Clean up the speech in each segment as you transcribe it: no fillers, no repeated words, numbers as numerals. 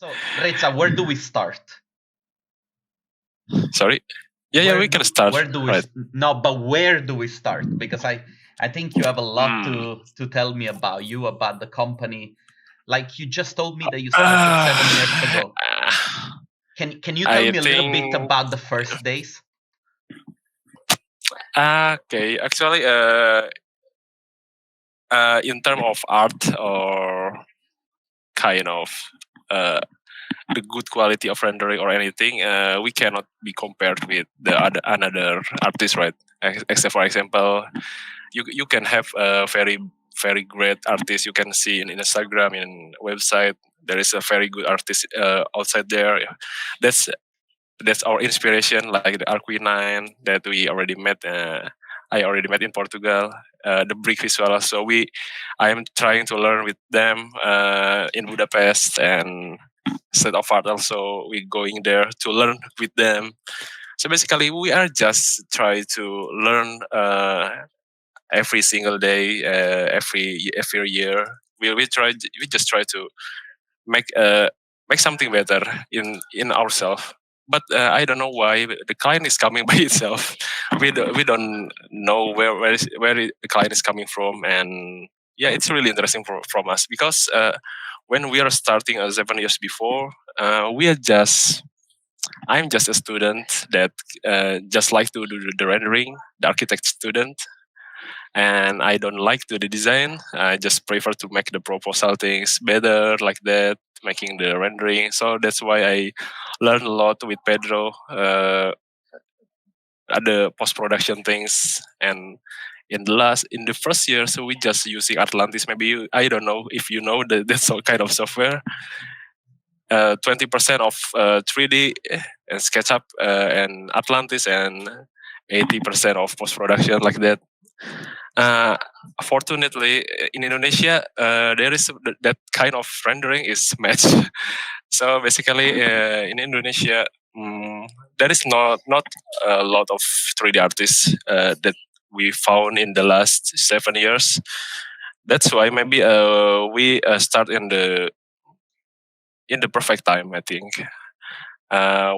So, Reza, where do we start? Sorry. Yeah, we can start. Where do we right. no? But where do we start? Because I think you have a lot to tell me about the company. Like you just told me that you started 7 years ago. Can you tell me a little bit about the first days? Okay, actually, in terms of art or kind of the good quality of rendering or anything, we cannot be compared with the another artist, right? Except for example, you can have a very great artist you can see in Instagram, in website. There is a very good artist outside there. That's our inspiration, like the Arquinine that we already met. I already met in Portugal. The Brick Visual. So I am trying to learn with them in Budapest, and State of Art also. We going there to learn with them. So basically, we are just try to learn every single day, every year. We just try to make make something better in ourselves. But I don't know why the client is coming by itself. We don't know where the client is coming from, and yeah, it's really interesting from us because when we are starting 7 years before, we are just I'm just a student that just like to do the rendering, the architect student, and I don't like to the design. I just prefer to make the proposal things better like that, making the rendering. So that's why I learned a lot with Pedro, other post production things, and in the first year, so we just using Atlantis. Maybe I don't know if you know that kind of software. 20% of 3D and SketchUp and Atlantis, and 80% of post production like that. Fortunately, in Indonesia, there is that kind of rendering is matched. So basically, in Indonesia, there is not a lot of 3D artists that we found in the last 7 years. That's why maybe we start in the perfect time, I think.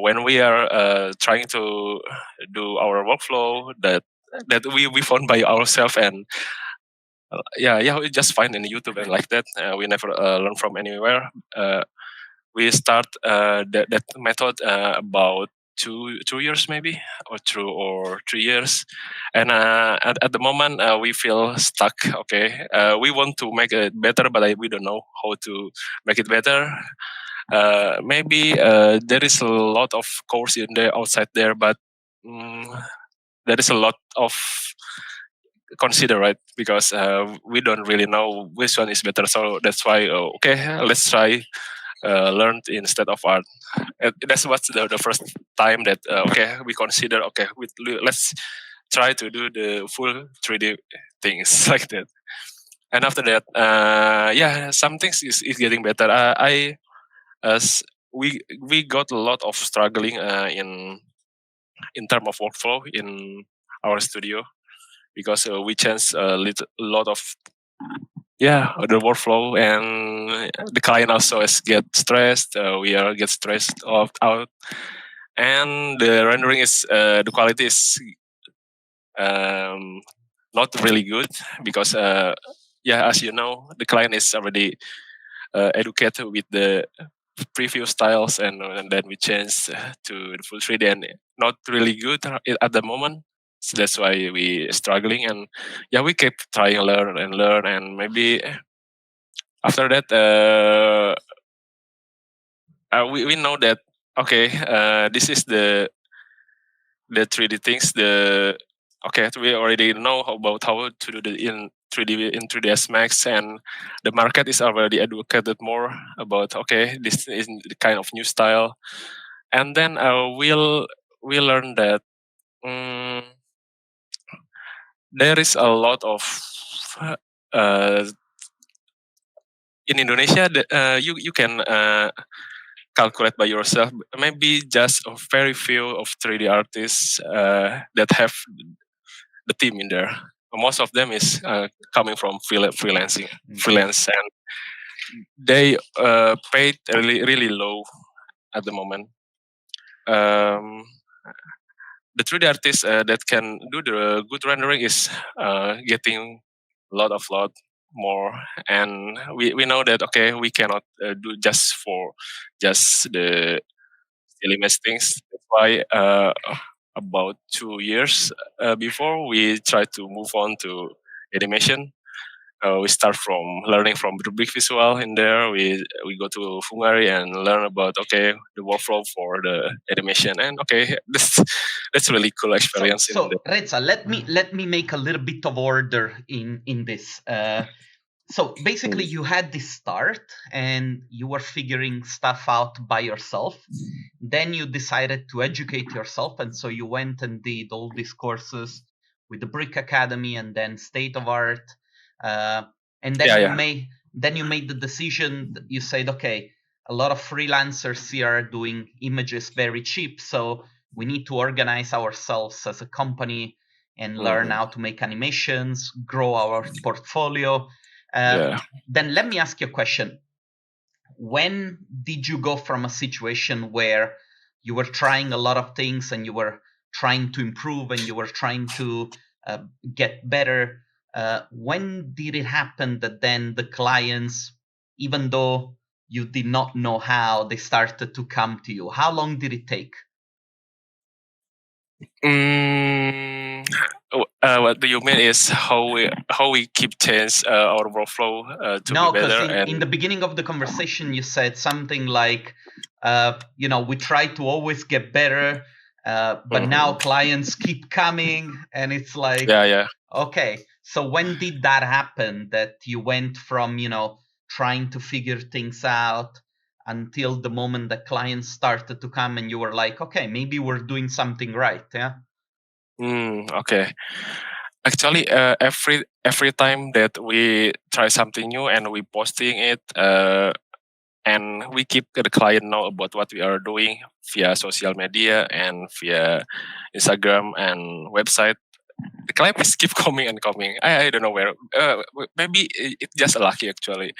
When we are trying to do our workflow that we found by ourselves, and yeah, we just find in YouTube and like that. We never learn from anywhere. We start that method about 2 years maybe, or 3 years, and at the moment we feel stuck. Okay, we want to make it better, but we don't know how to make it better. Maybe there is a lot of course in there outside there, but there is a lot of consider, right? Because we don't really know which one is better. So that's why okay, let's try learn instead of art. That's what's the first time that okay, we consider okay, let's try to do the full 3D things like that. And after that, yeah, some things is getting better. As we got a lot of struggling in term of workflow in our studio, because we changed a lot of the workflow, and the client also is get stressed. We are get stressed out, and the rendering is the quality is not really good because as you know, the client is already educated with the preview styles, and then we changed to the full 3D, and not really good at the moment. So that's why we struggling, and yeah, we kept trying learn, and maybe after that we know that okay, this is the 3D things. We already know about how to do the in 3ds Max, and the market is already educated more about okay, this is the kind of new style, and then we learn that there is a lot of in Indonesia you can calculate by yourself. Maybe just a very few of 3D artists that have the team in there. Most of them is coming from freelance, and they paid really low at the moment. Um, the 3D artist that can do the good rendering is getting lot more, and we know that okay, we cannot do just the image things. That's why about 2 years before we try to move on to animation. We start from learning from rubric visual. In there, we go to Fungari and learn about okay the workflow for the animation, and okay, that's really cool experience. So Reza, let me make a little bit of order in this. So basically, you had this start and you were figuring stuff out by yourself. Then you decided to educate yourself, and so you went and did all these courses with the Brick Academy and then State of Art. And then you made the decision. You said, okay, a lot of freelancers here are doing images very cheap, so we need to organize ourselves as a company and learn how to make animations, grow our portfolio. Then let me ask you a question. When did you go from a situation where you were trying a lot of things and you were trying to improve and you were trying to get better? When did it happen that then the clients, even though you did not know how, they started to come to you? How long did it take? What do you mean is how we keep change our workflow to no, be better? Because in the beginning of the conversation, you said something like, we try to always get better, but now clients keep coming, and it's like, okay. So when did that happen? That you went from trying to figure things out until the moment that clients started to come, and you were like, okay, maybe we're doing something right, yeah. Okay. Actually, every time that we try something new and we posting it, and we keep the client know about what we are doing via social media and via Instagram and website. The client just keep coming and coming. I don't know where. Maybe it's just lucky actually,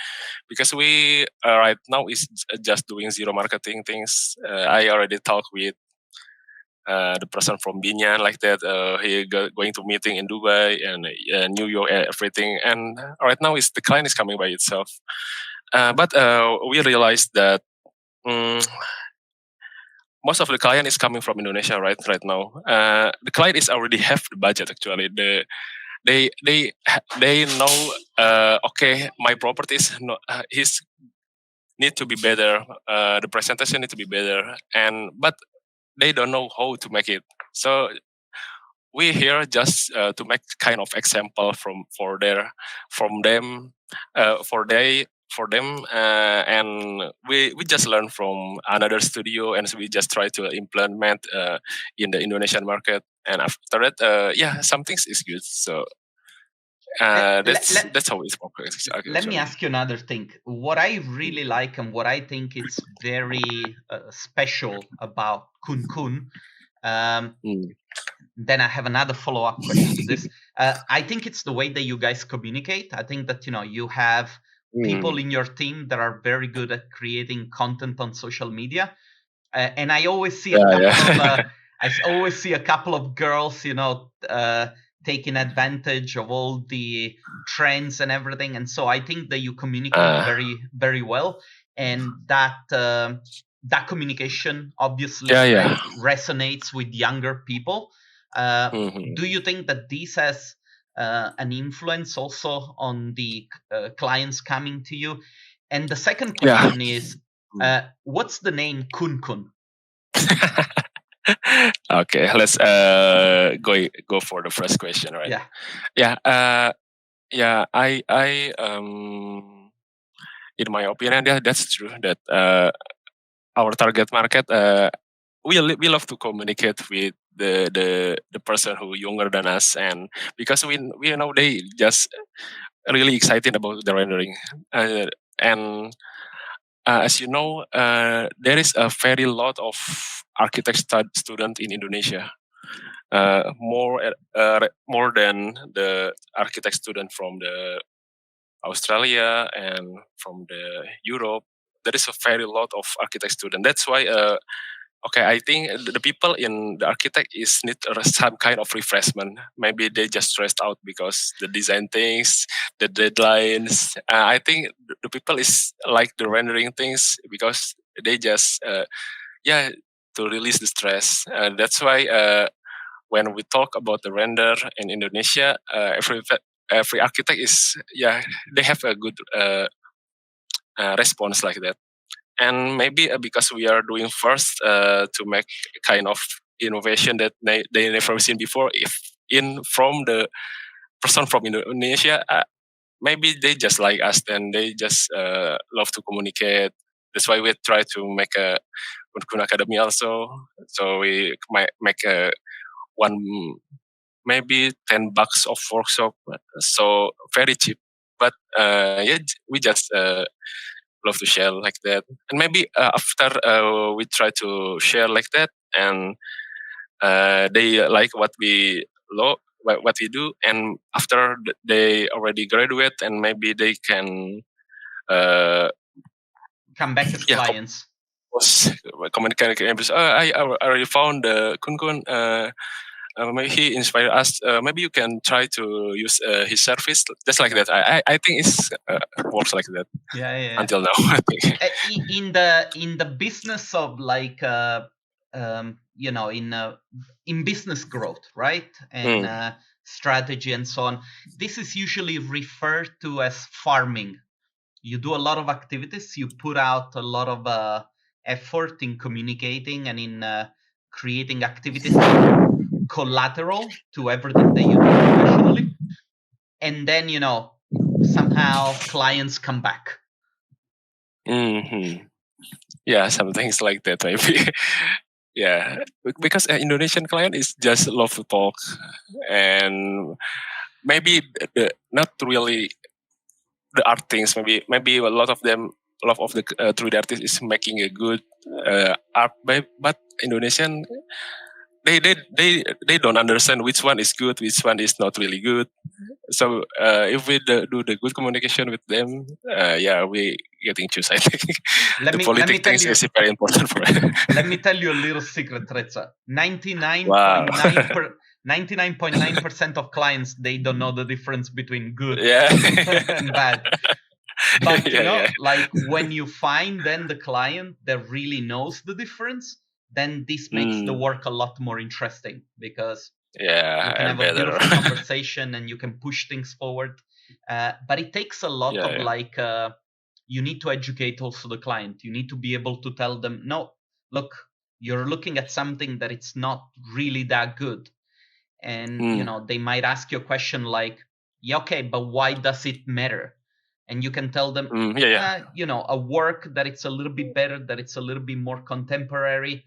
because we right now is just doing zero marketing things. I already talked with the person from Binyan like that. He going to meeting in Dubai and New York, everything. And right now, is the client is coming by itself. But we realized that most of the client is coming from Indonesia right now. The client is already have the budget actually. They know okay, my properties his need to be better. The presentation need to be better, but they don't know how to make it. So we here just to make kind of example for them and we just learn from another studio, and so we just try to implement in the Indonesian market, and after that some things is good. So that's how it's works. Let me ask you another thing. What I really like and what I think it's very special about KUNKUN, then I have another follow-up question to this. I think it's the way that you guys communicate. I think that you have people in your team that are very good at creating content on social media, and I always see a couple of girls, taking advantage of all the trends and everything. And so I think that you communicate very, very well, and that communication obviously resonates with younger people. Do you think that this has an influence also on the clients coming to you? And the second question is, what's the name KUNKUN? Okay, let's go for the first question, right? I in my opinion, that's true that our target market we love to communicate with the person who younger than us, and because we know they just really excited about the rendering, and as you know, there is a very lot of architect student in Indonesia, more than the architect student from Australia and from the Europe. There is a very lot of architect student. That's why okay, I think the people in the architect is need some kind of refreshment. Maybe they just stressed out because the design things, the deadlines. I think the people is like the rendering things because they just yeah, to release the stress. That's why when we talk about the render in Indonesia, every architect is they have a good response like that. And maybe because we are doing first to make a kind of innovation that they never seen before. If in from the person from Indonesia, maybe they just like us and they just love to communicate. That's why we try to make a KUNKUN Academy also. So we might make a one maybe $10 of workshop, so very cheap. But yeah, we just love to share like that. And maybe after we try to share like that, and they like what we what we do, and after they already graduate, and maybe they can come back as clients. Communicate. I already found the KUNKUN. Maybe he inspired us. Maybe you can try to use his service. Just like that. I think it's works like that. Yeah. Until now, I think. In the business of like in business growth, right, and strategy and so on, this is usually referred to as farming. You do a lot of activities. You put out a lot of effort in communicating and in creating activities that are collateral to everything that you do professionally, and then somehow clients come back. Mm-hmm. Yeah, some things like that maybe. Yeah, because Indonesian client is just love to talk, and maybe not really the art things. Maybe a lot of them, a lot of the 3D artists is making a good art, but Indonesian they don't understand which one is good, which one is not really good. So if we do the good communication with them, we getting choose. I think the politics things is very important for it. Let me tell you a little secret, Trezza. 99.9% of clients, they don't know the difference between good and bad. But like when you find then the client that really knows the difference, then this makes the work a lot more interesting, because you can have a beautiful conversation and you can push things forward. But it takes a lot of like you need to educate also the client. You need to be able to tell them, no, look, you're looking at something that it's not really that good. And they might ask you a question like, yeah, okay, but why does it matter? And you can tell them, a work that it's a little bit better, that it's a little bit more contemporary,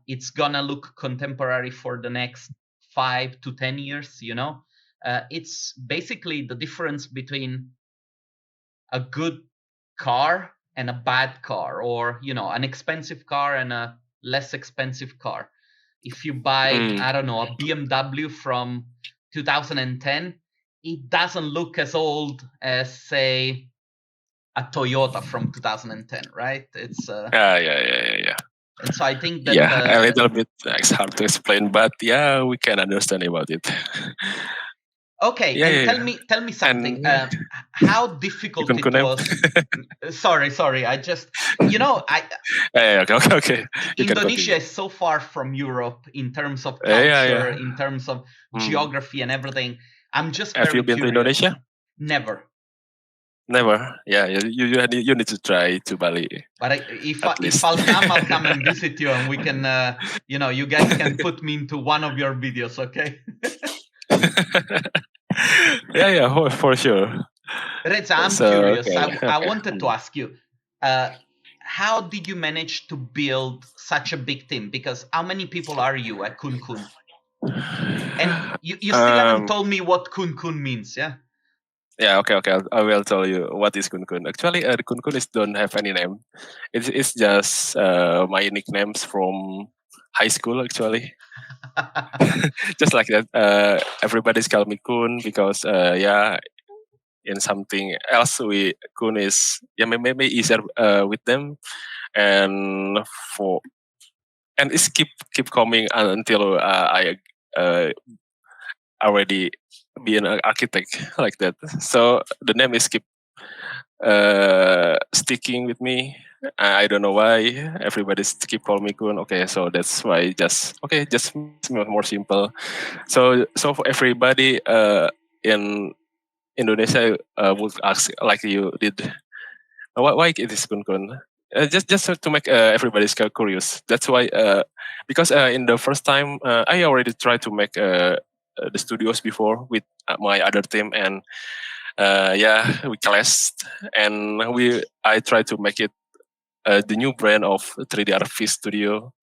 it's gonna look contemporary for the next 5 to 10 years. It's basically the difference between a good car and a bad car, or an expensive car and a less expensive car. If you buy I don't know, a BMW from 2010, it doesn't look as old as, say, a Toyota from 2010, right? It's yeah. And so I think that a little bit it's hard to explain, but we can understand about it. Okay, tell me something. How difficult it was. Sorry. I just, okay. Indonesia is so far from Europe in terms of culture, in terms of geography and everything. I'm just Have you been curious. to Indonesia? Never. Yeah. You need to try to Bali. But if I'll come and visit you, and we can, you guys can put me into one of your videos, okay? yeah, for sure. Reza, I'm curious. Okay. I wanted to ask you, how did you manage to build such a big team? Because how many people are you at KUNKUN? And you still haven't told me what KUNKUN means, yeah? Yeah, okay. I will tell you what is KUNKUN. Actually, the KUNKUN don't have any name. It's just my nicknames from high school, actually. Just like that. Everybody's call me Kun because in something else, Kun is maybe easier with them, and for and it's keep coming until I already be an architect like that. So the name is keep sticking with me. I don't know why everybody's keep calling me Kun. Okay, so that's why just more simple. So for everybody in Indonesia would ask like you did, why it is Kun Kun? Just to make everybody's curious. That's why because in the first time I already tried to make the studios before with my other team, and we clashed, and I tried to make it the new brand of 3D Artist Studio.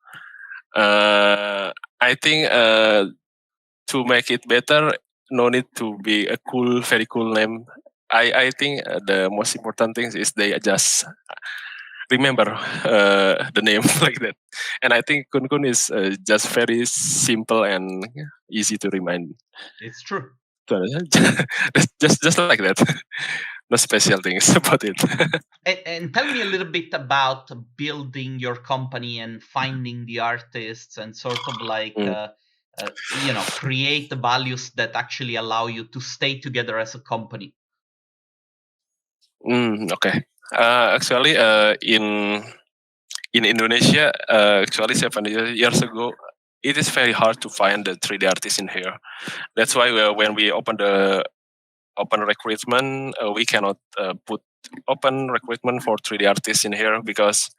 I think to make it better, no need to be a very cool name. I think the most important thing is they just remember the name like that. And I think Kun Kun is just very simple and easy to remind. It's true. just like that. No special things about it. And tell me a little bit about building your company and finding the artists and sort of like create the values that actually allow you to stay together as a company. Okay. Actually, in Indonesia, actually 7 years ago, it is very hard to find the 3D artists in here. That's why when we open the open recruitment, we cannot put open recruitment for 3D artists in here because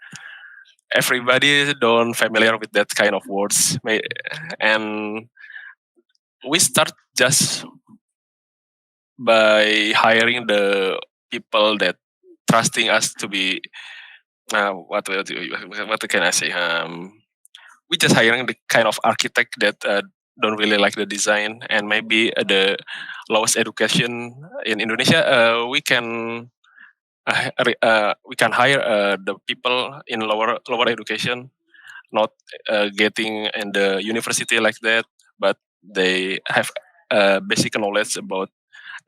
everybody don't familiar with that kind of words. And we start just by hiring the people that trusting us to be what can I say? We just hiring the kind of architect that don't really like the design, and maybe the lowest education in Indonesia. We can hire the people in lower education, not getting in the university like that, but they have basic knowledge about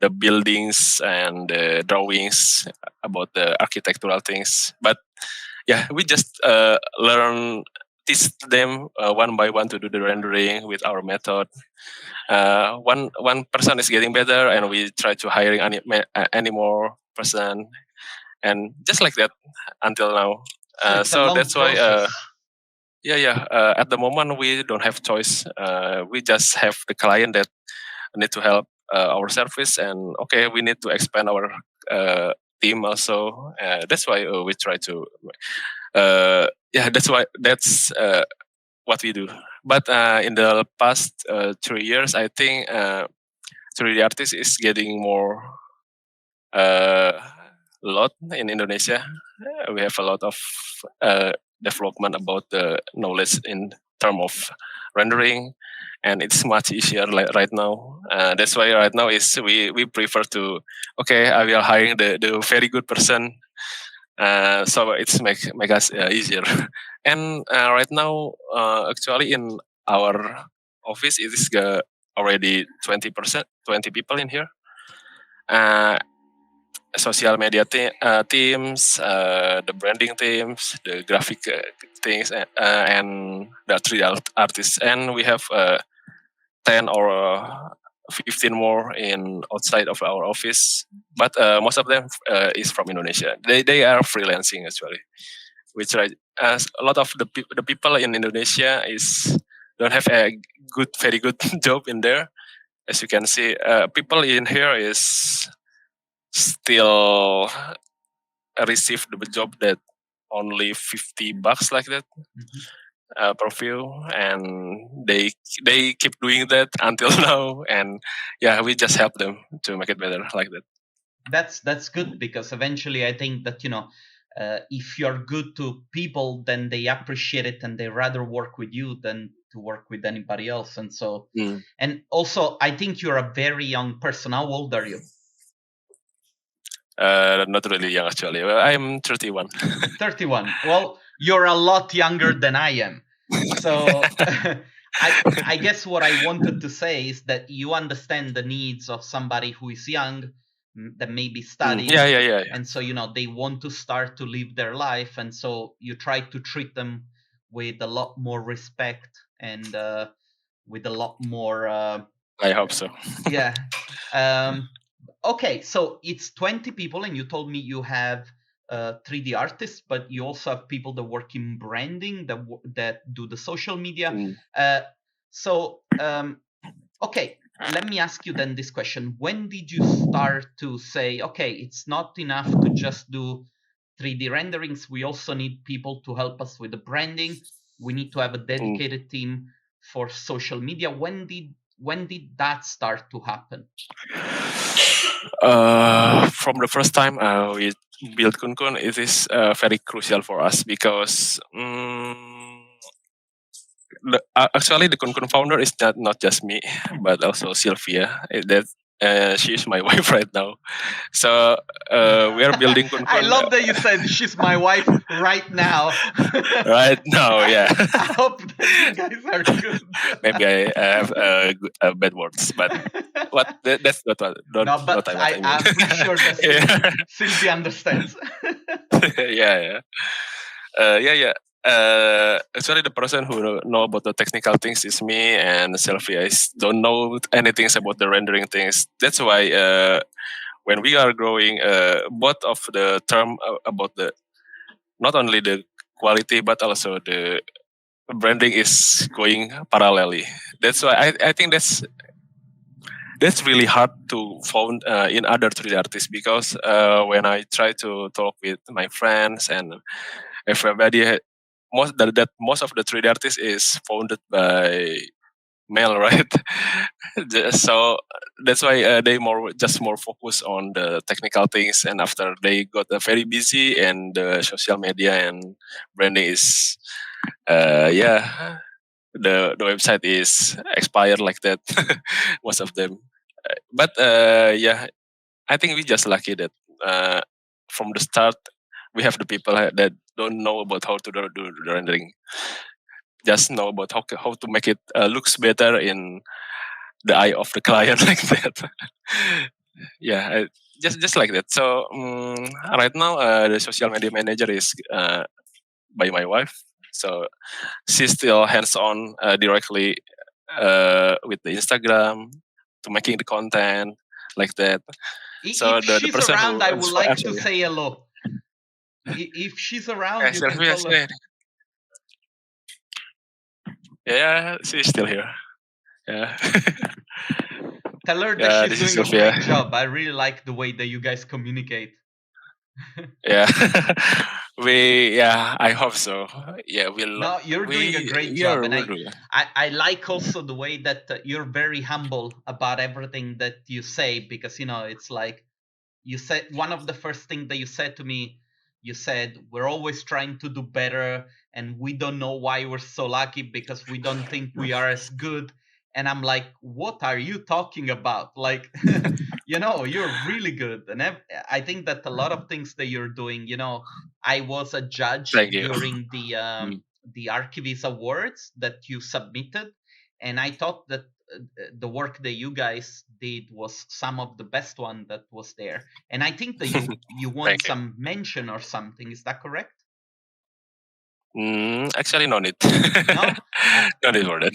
the buildings and the drawings, about the architectural things. But we just teach them one by one to do the rendering with our method. One person is getting better, and we try to hiring any more person, and just like that until now. So that's why. At the moment we don't have choice. We just have the client that need to help our service, and we need to expand our team also. That's why we try to. That's what we do. But in the past 3 years, I think 3D artist is getting more lot in Indonesia. We have a lot of development about the knowledge in terms of rendering, and it's much easier right now. That's why right now is we prefer to I will hiring the very good person, so it's make us easier. And right now actually in our office it is already 20 people in here. Social media teams, the branding teams, the graphic things, and the 3D artists. And we have 10 or 15 more in outside of our office. But most of them is from Indonesia. They are freelancing actually. We try a lot of the people in Indonesia don't have a very good job in there. As you can see, people in here is still receive the job that only $50 like that per view, and they keep doing that until now, and we just help them to make it better like that. That's good, because eventually I think that if you're good to people, then they appreciate it and they rather work with you than to work with anybody else. And so and also I think you're a very young person. How old are you? Not really young actually. I'm 31. 31. Well, you're a lot younger than I am. So I guess what I wanted to say is that you understand the needs of somebody who is young, that may be studying. Yeah. And so, they want to start to live their life. And so you try to treat them with a lot more respect and with a lot more. I hope so. Yeah. Okay, so it's 20 people, and you told me you have 3D artists, but you also have people that work in branding, that do the social media. So, okay, let me ask you then this question. When did you start to say, okay, it's not enough to just do 3D renderings, we also need people to help us with the branding. We need to have a dedicated team for social media. When did that start to happen? From the first time we built KUNKUN, it is very crucial for us because actually the KUNKUN founder is not just me, but also Sylvia. She is my wife right now. So we are building KUNKUN. I love that you said she's my wife right now. Right now, yeah. I hope that you guys are good. Maybe I have bad words, but that's not what. No, but what I mean. I'm pretty sure that Sylvia understands. Yeah. Actually, the person who know about the technical things is me, and Sylvia don't know anything about the rendering things. That's why when we are growing, both of the term about the not only the quality but also the branding is going parallelly. That's why I think that's really hard to find in other 3D artists, because when I try to talk with my friends and everybody, most of the 3D artists is founded by male, right? So that's why they more focus on the technical things, and after they got very busy and the social media and branding is the website is expired like that. Most of them, but I think we just lucky that from the start we have the people that don't know about how to do the rendering, just know about how to make it looks better in the eye of the client, like that. Just like that. So right now the social media manager is by my wife, so she's still hands on directly with the Instagram to making the content like that. So If she's the person around, who I would like to say hello. If she's around, you can tell her. Yeah, she's still here. Yeah. Tell her that she's doing a great job. I really like the way that you guys communicate. Yeah. I hope so. Yeah, No, you're doing a great job, and I like also the way that you're very humble about everything that you say, because it's like you said one of the first things that you said to me. You said we're always trying to do better, and we don't know why we're so lucky because we don't think we are as good. And I'm like, what are you talking about? Like, you're really good, and I think that a lot of things that you're doing. I was a judge during the Archivist Awards that you submitted, and I thought that the work that you guys did was some of the best one that was there. And I think that you want some mention or something. Is that correct? Actually, no need. No, no need for that.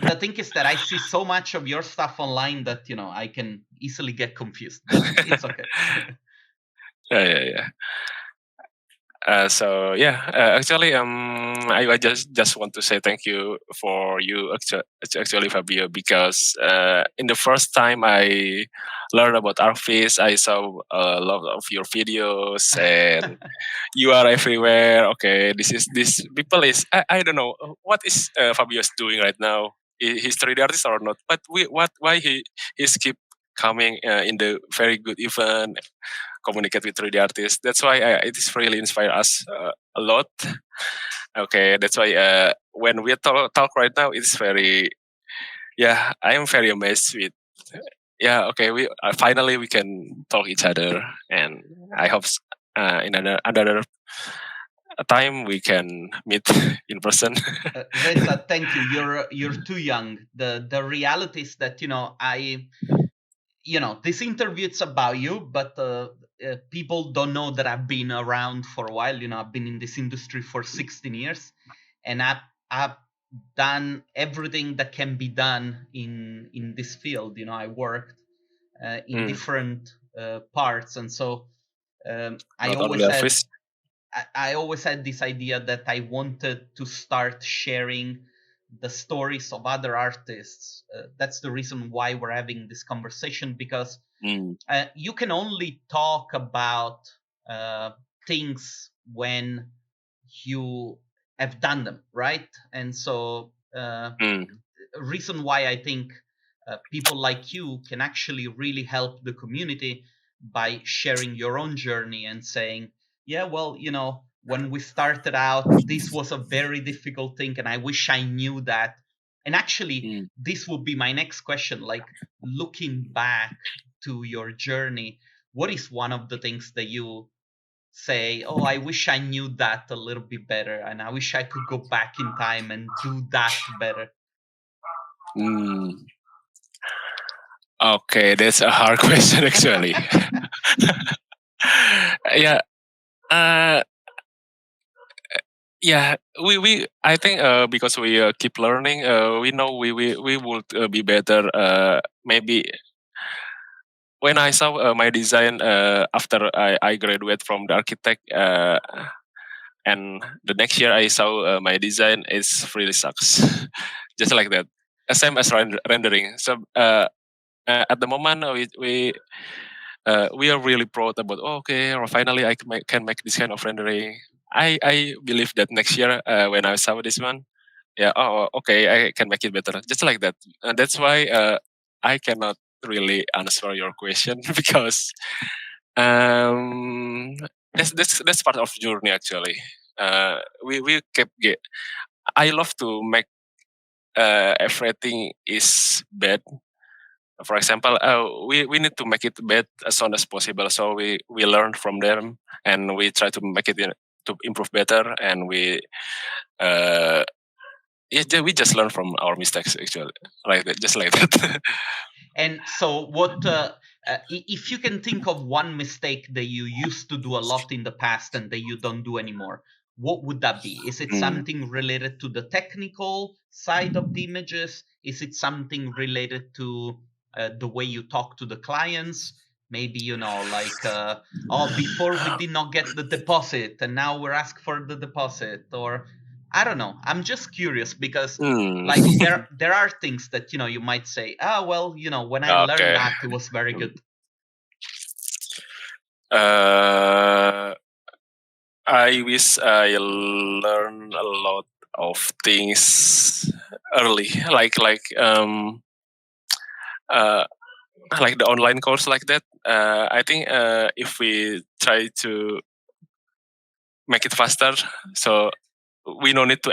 No, the thing is that I see so much of your stuff online that I can easily get confused. But it's okay. Yeah. Actually, I just want to say thank you for you actually, Fabio, because in the first time I learned about Archivist, I saw a lot of your videos, and you are everywhere. Okay, this people is I don't know what is Fabio is doing right now. He's 3D artist or not? But why he's keep coming in the very good event, communicate with 3D artists. That's why it is really inspire us a lot. Okay, that's why when we talk right now, it's very I am very amazed with okay, we finally we can talk each other, and I hope in another time we can meet in person. Reza, thank you. You're too young. The reality is that this interview it's about you, but people don't know that I've been around for a while. I've been in this industry for 16 years, and I've done everything that can be done in this field. I worked in different parts, and so I Not only always had office. I always had this idea that I wanted to start sharing the stories of other artists. That's the reason why we're having this conversation, because you can only talk about things when you have done them, right? And so reason why I think people like you can actually really help the community by sharing your own journey and saying, yeah, well, when we started out, this was a very difficult thing, and I wish I knew that. And actually, this would be my next question. Like, looking back to your journey, what is one of the things that you say, oh, I wish I knew that a little bit better, and I wish I could go back in time and do that better? Okay, that's a hard question actually. Yeah. Yeah, we I think because we keep learning, we know we would be better. Maybe when I saw my design after I graduate from the architect, and the next year I saw my design is really sucks, just like that. Same as rendering. So at the moment we are really proud about. Oh, okay, or finally I can make this kind of rendering. I believe that next year when I saw this one, yeah, oh, okay, I can make it better, just like that. And that's why I cannot really answer your question because um, that's part of journey actually. We kept I love to make everything is bad. For example, we need to make it bad as soon as possible. So we learn from them and we try to make it to improve better, and uh, we just learn from our mistakes actually, like that, just like that. And so, what if you can think of one mistake that you used to do a lot in the past and that you don't do anymore? What would that be? Is it Mm. something related to the technical side of the images? Is it something related to the way you talk to the clients? Maybe like oh, before we did not get the deposit, and now we're asked for the deposit, or I don't know. I'm just curious because Mm. like there are things that you might say, ah, well, when I learned Okay. that, it was very good. I wish I learned a lot of things early, uh, like the online course like that. I think if we try to make it faster, so we don't need to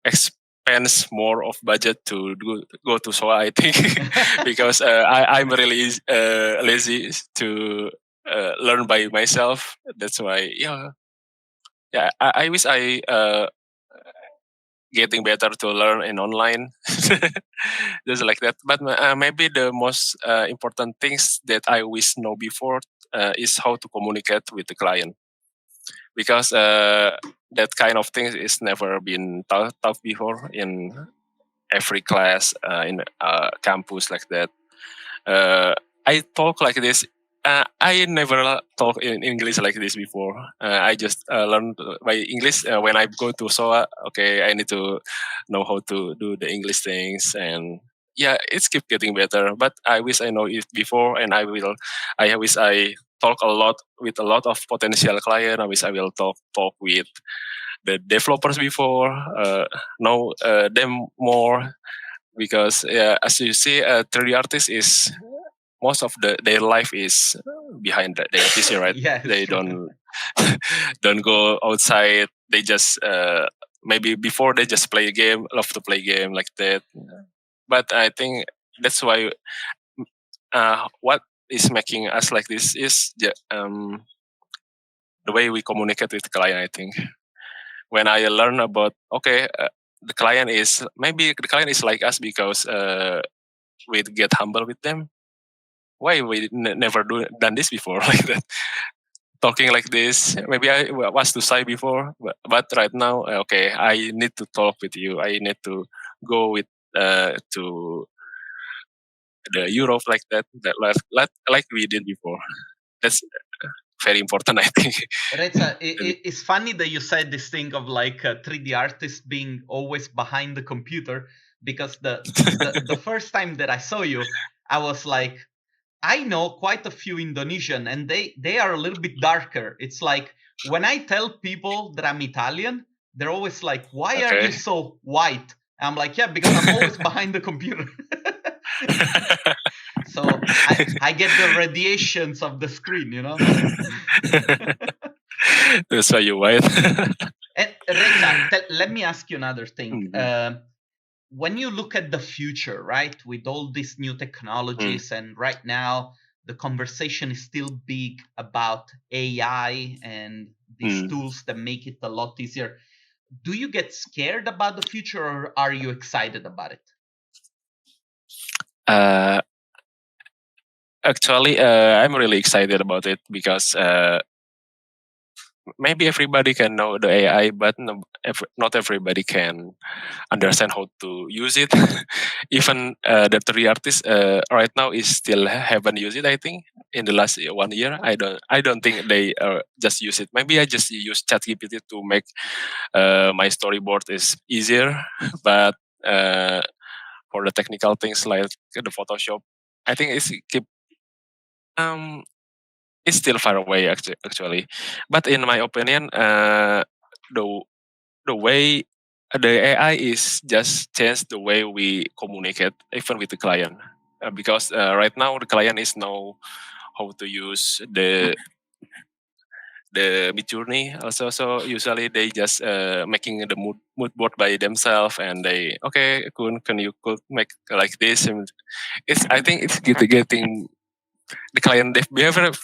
expense more of budget to go to SOA. I think because I'm really lazy to learn by myself. That's why, yeah. I wish I getting better to learn in online, just like that. But maybe the most important things that I wish know before is how to communicate with the client, because that kind of thing is never been taught before in every class in campus like that. I talk like this. I never talk in English like this before. I just learned by English when I go to SOA. Okay, I need to know how to do the English things, and yeah, it's keep getting better. But I wish I know it before, and I will. I wish I talk a lot with a lot of potential client. I wish I will talk with the developers before, know them more, because as you see, 3D artist is most of their life is behind their PC, right? Yes. They don't go outside. They just maybe before they just play a game, love to play game like that. But I think that's why what is making us like this is the way we communicate with the client. I think when I learn about, okay, the client is maybe the client is like us because we get humble with them. Why we never done this before like that? Talking like this, maybe I was too shy before, but right now, okay, I need to talk with you. I need to go with to the Europe like that, like we did before. That's very important, I think. Reza, it's funny that you said this thing of like a 3D artist being always behind the computer, because the first time that I saw you, I was like, I know quite a few Indonesian, and they are a little bit darker. It's like when I tell people that I'm Italian, they're always like, "Why are you Okay. so white?" I'm like, "Yeah, because I'm always behind the computer." So I get the radiations of the screen, you know. That's why you're white. And Reza, let me ask you another thing. Mhm. When you look at the future, right, with all these new technologies, and right now the conversation is still big about AI and these Mm. tools that make it a lot easier. Do you get scared about the future, or are you excited about it? Actually, I'm really excited about it because maybe everybody can know the AI, but not everybody can understand how to use it. Even the three artists right now is still haven't used it. I think in the last 1 year, I don't think they just use it. Maybe I just use ChatGPT to make my storyboard is easier, but for the technical things like the Photoshop, I think um it's still far away actually. But in my opinion, the the way the AI is just changed the way we communicate even with the client. Because right now the client is know how to use the mid journey also, so usually they just making the mood board by themselves, and they, okay, can you could make like this, and it's, I think it's getting the client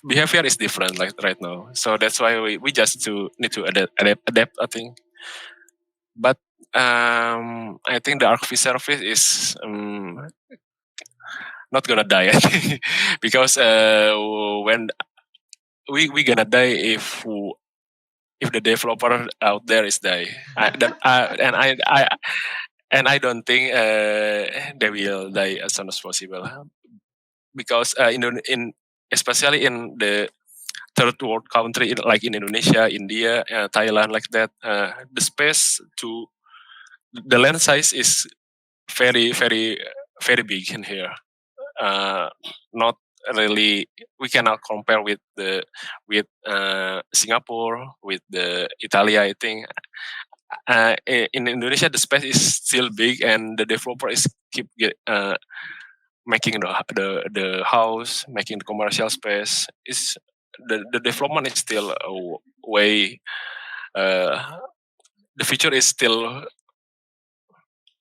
behavior is different like right now, so that's why we just to need to adapt I think. But I think the archive service is not gonna die I think. Because when we gonna die if the developer out there is die. And I don't think they will die as soon as possible, because in especially in the third world country like in Indonesia, India, Thailand, like that, the space to the land size is very very big in here. Uh, Not really, we cannot compare with the with Singapore, with the Italy. I think in Indonesia the space is still big, and the developer is making the house, making the commercial space. Is the development is still way. Uh, the future is still,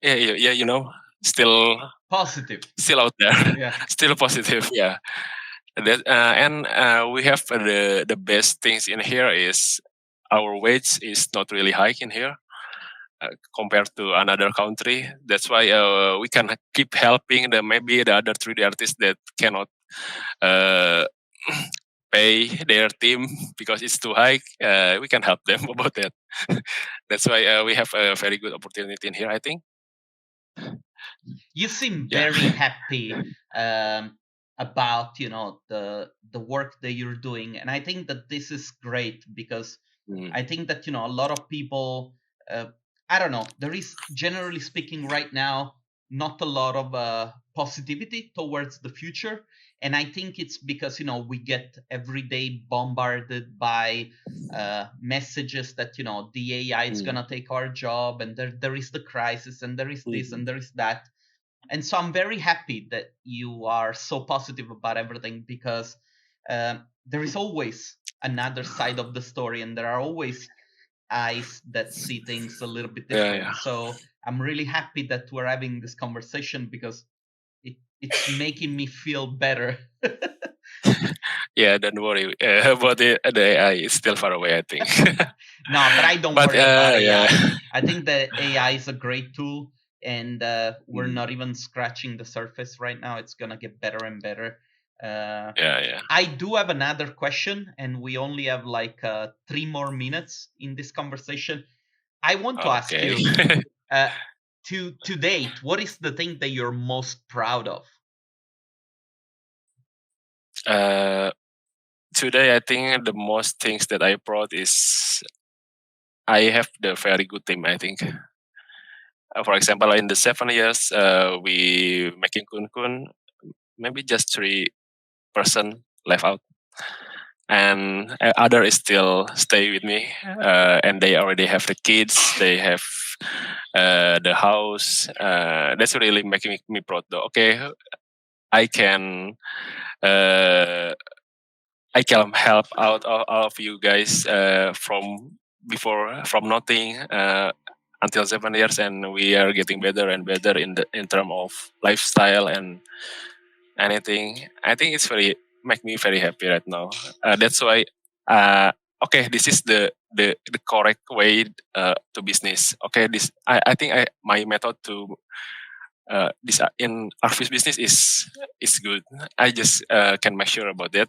yeah, still Positive. still out there, Yeah. still positive, yeah. And we have the best things in here is our wage is not really high in here, compared to another country. That's why we can keep helping maybe the other 3D artists that cannot uh, pay their team because it's too high. We can help them about that. That's why we have a very good opportunity in here, I think. You seem Yeah. very happy about the work that you're doing, and I think that this is great, because I think that a lot of people, I don't know, there is, generally speaking, right now not a lot of positivity towards the future, and I think it's because we get every day bombarded by messages that the AI is gonna take our job, and there is the crisis, and there is this, and there is that. And so I'm very happy that you are so positive about everything, because there is always another side of the story, and there are always eyes that see things a little bit different. Yeah. So I'm really happy that we're having this conversation, because it's making me feel better. Yeah, don't worry about the AI. It's still far away, I think. No, but I don't But worry about AI. yeah. I think that AI is a great tool. and we're not even scratching the surface right now. It's gonna get better and better. Yeah. I do have another question, and we only have like 3 more minutes in this conversation. I want to ask Okay. you, to date, what is the thing that you're most proud of? Today, I think the most things that I brought is I have the very good team. I think, for example, in the 7 years we making KUNKUN, maybe just 3 person left out, and other is still stay with me, and they already have the kids, they have the house. That's really making me proud. Though, okay, I can. Uh, I can help out all of you guys from before from nothing until 7 years, and we are getting better and better in term of lifestyle and anything. I think it's very make me very happy right now. That's why. Okay, this is the correct way to business. Okay, this I think my method to this in office business is good. I just can make sure about that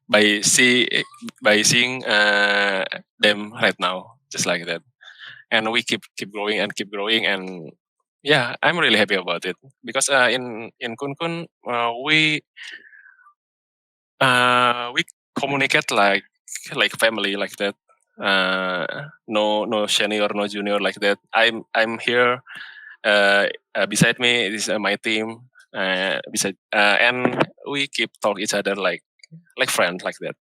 by seeing them right now, just like that, and we keep growing and keep growing, and yeah, I'm really happy about it because in KUNKUN we communicate like family like that. No senior, no junior like that. I'm here. Beside me is my team. Beside and we keep talk each other like friends like that.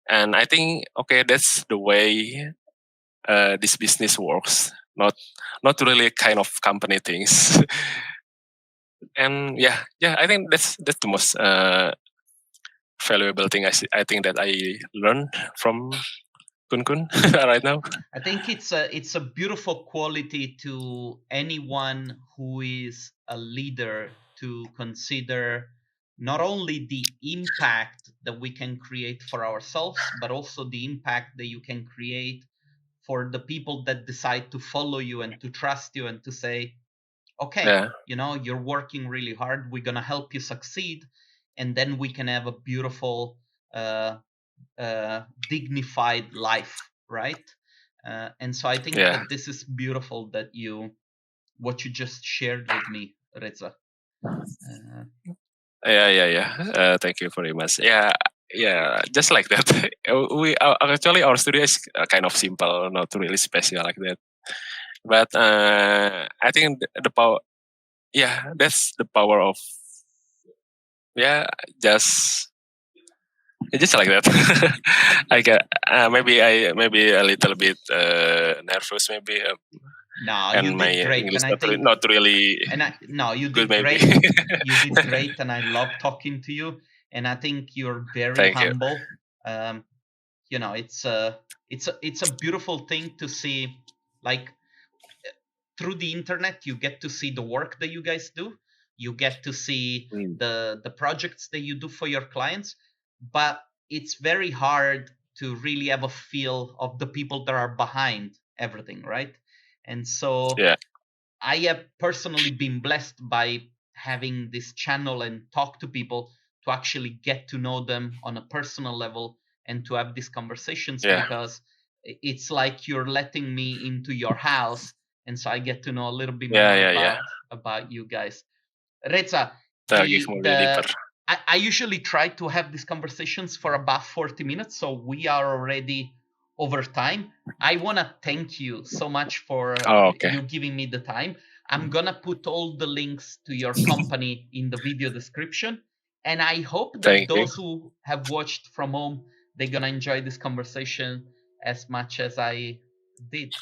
And I think okay, that's the way this business works. Not really kind of company things. And yeah, I think that's the most valuable thing I think that I learned from KUNKUN right now. I think it's a beautiful quality to anyone who is a leader to consider not only the impact that we can create for ourselves, but also the impact that you can create for the people that decide to follow you and to trust you and to say, okay, Yeah, you're working really hard. We're gonna help you succeed, and then we can have a beautiful, uh, dignified life, right? And so I think yeah. that this is beautiful that what you just shared with me, Reza. Uh, Yeah. Thank you very much. Yeah. Just like that. We actually our studio is kind of simple, not really special like that. But I think the power. Yeah, that's the power of yeah. Just just like that. I get maybe a little bit nervous maybe, no, you and my did great, English and I think, not really no, you good did maybe. great. You did great, and I love talking to you. And I think you're very Thank you. humble. Um, it's a beautiful thing to see, like, through the internet you get to see the work that you guys do, you get to see Mm, the projects that you do for your clients, but it's very hard to really have a feel of the people that are behind everything, right? And so yeah, I have personally been blessed by having this channel and talk to people, to actually get to know them on a personal level and to have these conversations, yeah, because it's like you're letting me into your house, and so I get to know a little bit yeah, more yeah, yeah. about you guys. Reza, That gives more deeper. I usually try to have these conversations for about 40 minutes, so we are already over time. I want to thank you so much for Oh, okay. you giving me the time. I'm going to put all the links to your company in the video description, and I hope that Thank you. those who have watched from home, they're going to enjoy this conversation as much as I did.